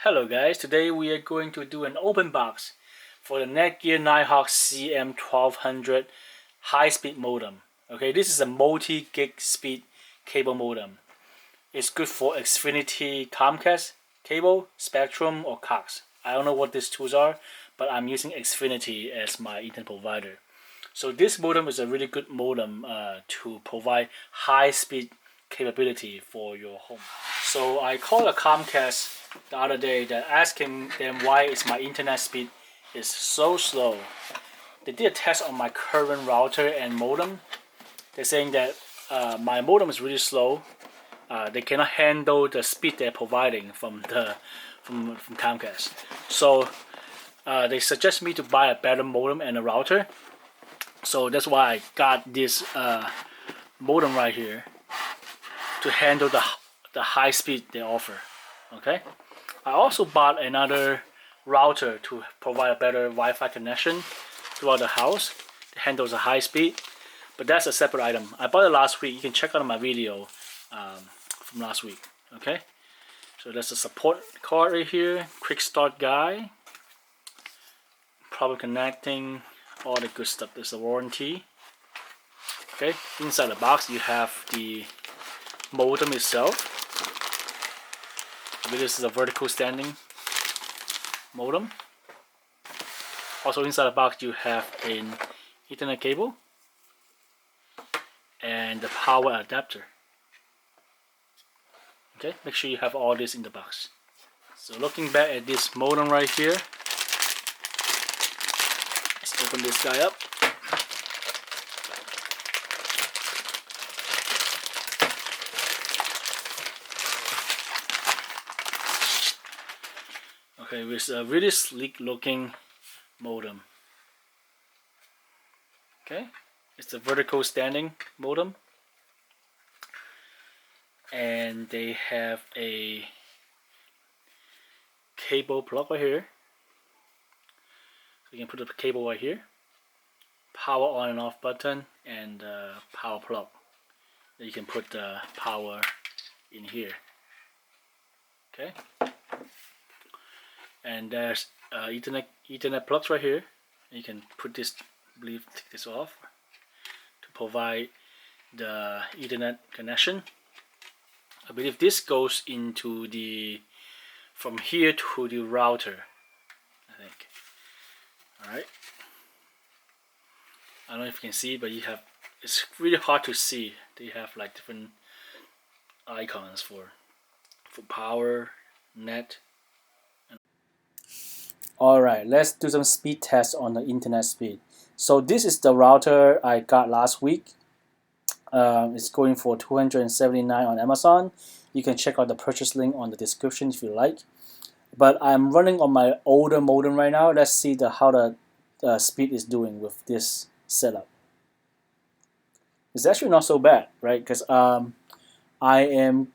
Hello guys, today we are going to do an open box for the Netgear Nighthawk CM1200 high-speed modem. Okay, this is a multi-gig speed cable modem. It's good for Xfinity, Comcast cable, Spectrum, or Cox. I don't know what these tools are, but I'm using Xfinity as my internet provider. So this modem is a really good modem to provide high-speed capability for your home. So I called a Comcast the other day that asking them why is my internet speed is so slow. They did a test on my current router and modem. They're saying that my modem is really slow. They cannot handle the speed they're providing from Comcast. So they suggest me to buy a better modem and a router. So that's why I got this modem right here to handle the high speed they offer. Okay, I also bought another router to provide a better Wi-Fi connection throughout the house to handle the high speed, but that's a separate item. I bought it last week. You can check out my video from last week. Okay, so that's a support card right here, quick start guide, problem connecting, all the good stuff. There's a warranty. Okay, inside the box you have the modem itself. This is a vertical standing modem. Also inside the box you have an Ethernet cable and the power adapter. Okay, make sure you have all this in the box. So looking back at this modem right here, let's open this guy up. Okay, with a really sleek looking modem. Okay, it's a vertical standing modem, and they have a cable plug right here. So you can put the cable right here, power on and off button, and power plug. Then you can put the power in here. Okay. And there's Ethernet plugs right here. You can put this, take this off to provide the Ethernet connection. I believe this goes into from here to the router, I think. Alright. I don't know if you can see, but it's really hard to see. They have like different icons for power, net. Alright, let's do some speed tests on the internet speed. So this is the router I got last week. It's going for $279 on Amazon. You can check out the purchase link on the description if you like. But I'm running on my older modem right now. Let's see how the speed is doing with this setup. It's actually not so bad, right? Because I am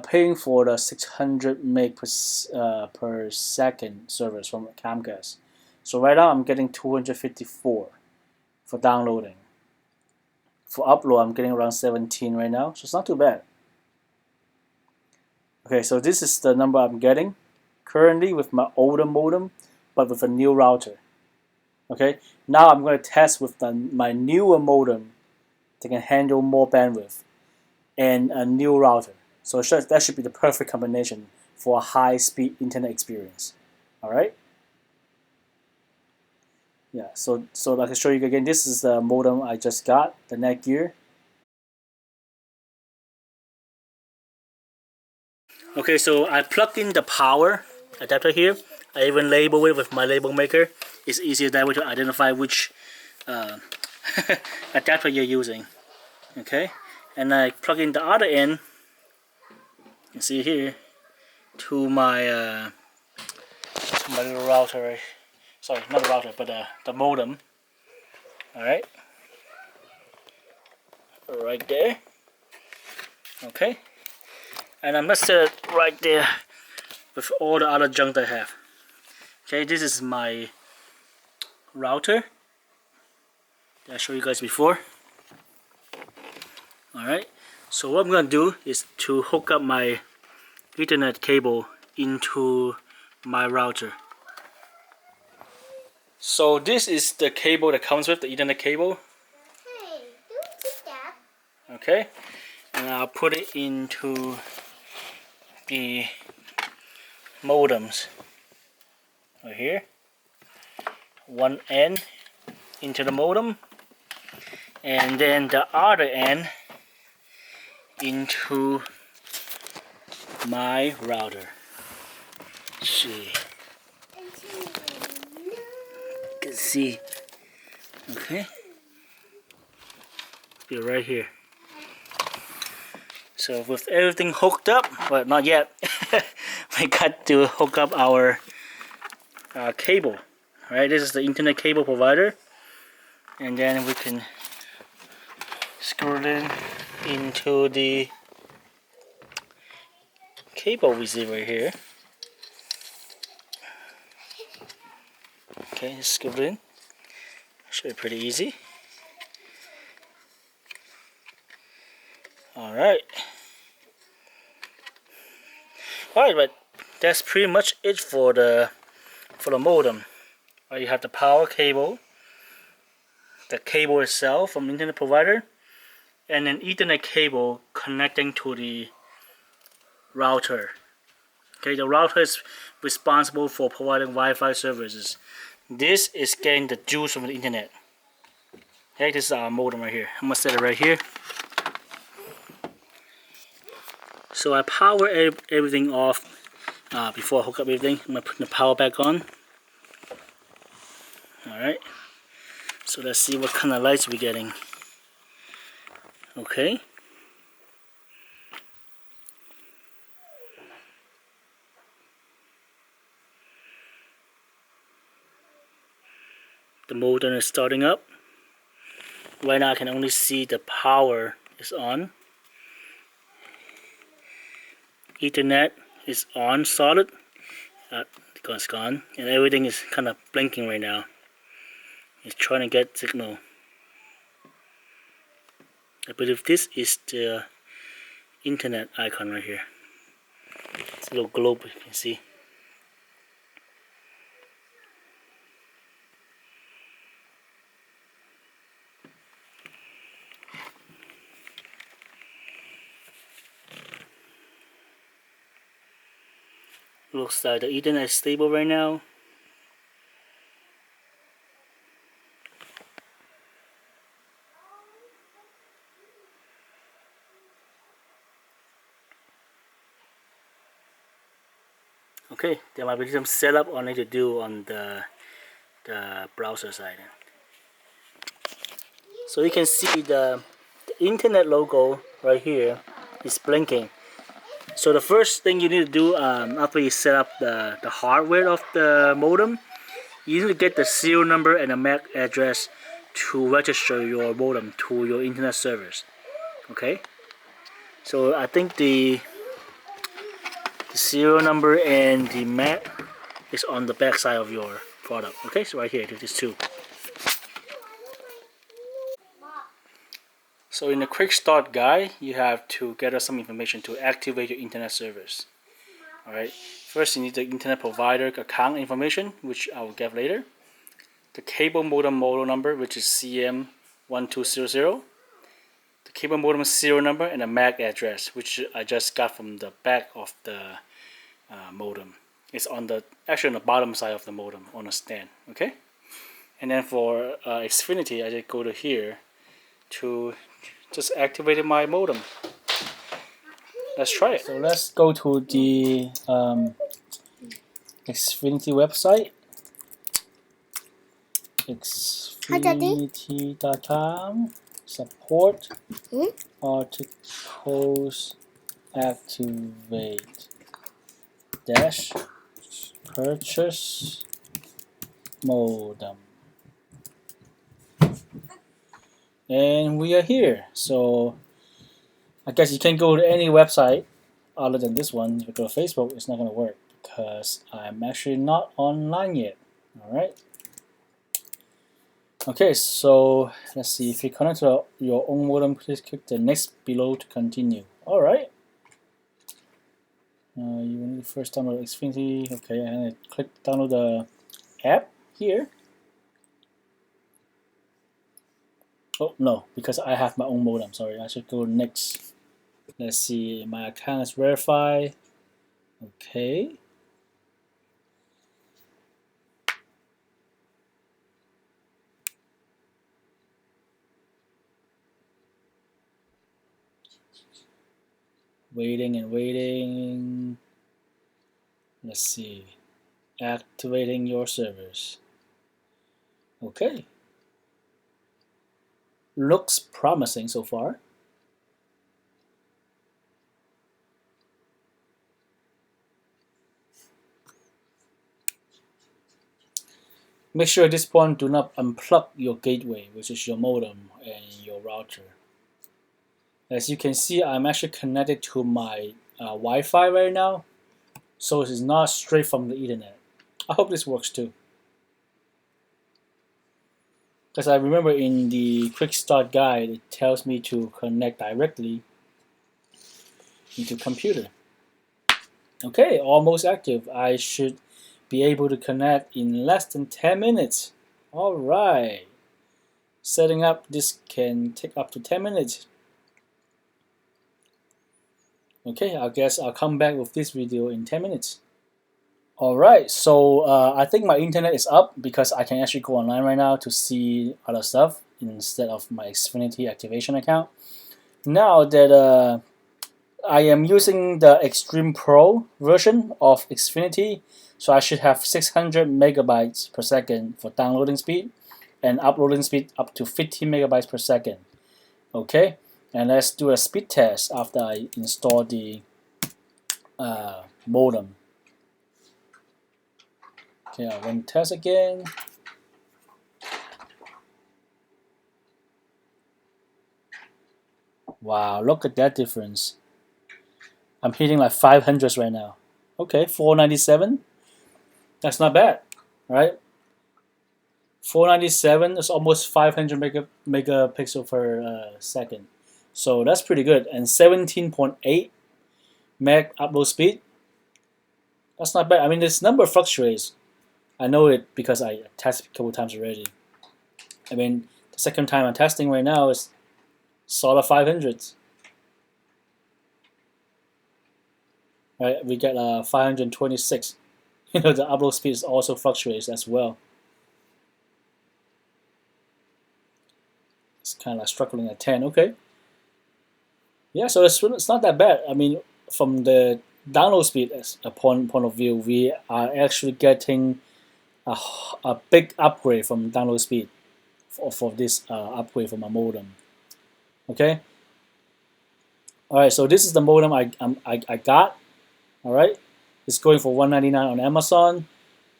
paying for the 600 meg per second service from Comcast. So right now I'm getting 254 for downloading. For upload I'm getting around 17 right now, so it's not too bad. Okay, so this is the number I'm getting currently with my older modem, but with a new router. Okay, now I'm going to test with my newer modem that can handle more bandwidth and a new router. So that should be the perfect combination for a high-speed internet experience. All right. Yeah. So I can show you again. This is the modem I just got, the Netgear. Okay. So I plugged in the power adapter here. I even label it with my label maker. It's easier that way to identify which adapter you're using. Okay. And I plug in the other end. You can see here to my little router. Sorry, not the router, but the modem. All right, right there. Okay, and I'm gonna set it right there with all the other junk I have. Okay, this is my router that I showed you guys before. All right. So what I'm going to do is to hook up my Ethernet cable into my router. So this is the cable that comes with the Ethernet cable. Hey, don't do that. Okay, and I'll put it into the modems right here. One end into the modem, and then the other end into my router. See, you can see. Okay, be right here. So with everything hooked up, but not yet, we got to hook up our cable. All right, this is the internet cable provider, and then we can screw it into the cable we see right here. Okay, screw it in. Should be pretty easy. Alright, but that's pretty much it for the modem. You have the power cable, the cable itself from the internet provider, and an Ethernet cable connecting to the router. Okay, the router is responsible for providing Wi-Fi services. This is getting the juice from the internet. Okay, this is our modem right here. I'm gonna set it right here. So I power everything off before I hook up everything. I'm gonna put the power back on. Alright, so let's see what kind of lights we're getting. Okay. The modem is starting up. Right now I can only see the power is on. Ethernet is on solid. It's gone. And everything is kind of blinking right now. It's trying to get signal. I believe this is the internet icon right here. It's a little globe, you can see. Looks like the Ethernet is stable right now. Okay, there might be some setup I need to do on the browser side. So you can see the internet logo right here is blinking. So the first thing you need to do after you set up the hardware of the modem, you need to get the serial number and the MAC address to register your modem to your internet service. Okay, so I think the serial number and the MAC is on the back side of your product. Okay, so right here, these two. So in the quick start guide, you have to gather some information to activate your internet service. Alright, first you need the internet provider account information, which I will get later. The cable modem model number, which is CM1200. The cable modem serial number and the MAC address, which I just got from the back of the modem. It's on the actually on the bottom side of the modem on a stand. Okay, and then for Xfinity, I just go to here to just activate my modem. Let's try it. So let's go to the Xfinity website. Xfinity.com support articles activate dash purchase modem, and we are here. So I guess you can go to any website other than this one. If you go to Facebook, it's not going to work because I'm actually not online yet. Alright. Okay, so let's see. If you connect to your own modem, please click the next below to continue. Alright. You need to first download Xfinity. Okay, and click download the app here. Oh no, because I have my own modem. Sorry, I should go next. Let's see, my account is verified. Okay. Waiting and waiting. Let's see. Activating your servers. Okay. Looks promising so far. Make sure at this point do not unplug your gateway, which is your modem and your router. As you can see, I'm actually connected to my Wi-Fi right now, so it's not straight from the Ethernet. I hope this works too. Because I remember in the quick start guide, it tells me to connect directly into computer. Okay, almost active. I should be able to connect in less than 10 minutes. Alright. Setting up this can take up to 10 minutes. Okay, I guess I'll come back with this video in 10 minutes. Alright, so I think my internet is up because I can actually go online right now to see other stuff instead of my Xfinity activation account. Now that I am using the Extreme Pro version of Xfinity, so I should have 600 megabytes per second for downloading speed and uploading speed up to 50 megabytes per second. Okay, and let's do a speed test after I install the modem. Okay, I'll run test again. Wow, look at that difference. I'm hitting like 500s right now. Okay, 497. That's not bad, right? 497 is almost 500 megapixel per second. So that's pretty good. And 17.8 meg upload speed. That's not bad. I mean, this number fluctuates. I know it because I tested a couple times already. I mean, the second time I'm testing right now is solid 500s. Right, we get 526. You know, the upload speed also fluctuates as well. It's kind of like struggling at 10. Okay. Yeah, so it's not that bad. I mean, from the download speed as a point of view, we are actually getting a big upgrade from download speed for this upgrade from a modem. Okay. All right. So this is the modem I got. All right. It's going for $199 on Amazon.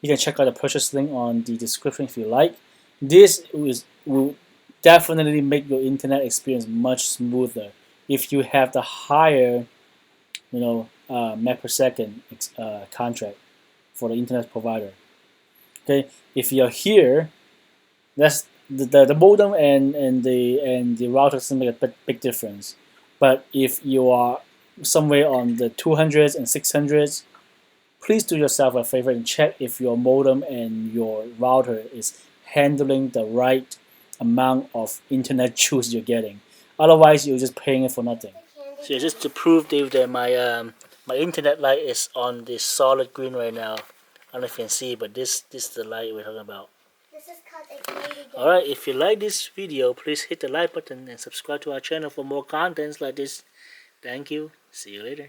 You can check out the purchase link on the description if you like. This will definitely make your internet experience much smoother if you have the higher, meg per second contract for the internet provider. Okay, if you're here, that's the modem and the router doesn't make a big difference. But if you are somewhere on the 200s and 600s, please do yourself a favor and check if your modem and your router is handling the right amount of internet juice you're getting. Otherwise, you're just paying it for nothing. So just to prove, Dave, that my internet light is on this solid green right now. I don't know if you can see, but this is the light we're talking about. This is called a candy game. Alright, if you like this video, please hit the like button and subscribe to our channel for more contents like this. Thank you. See you later.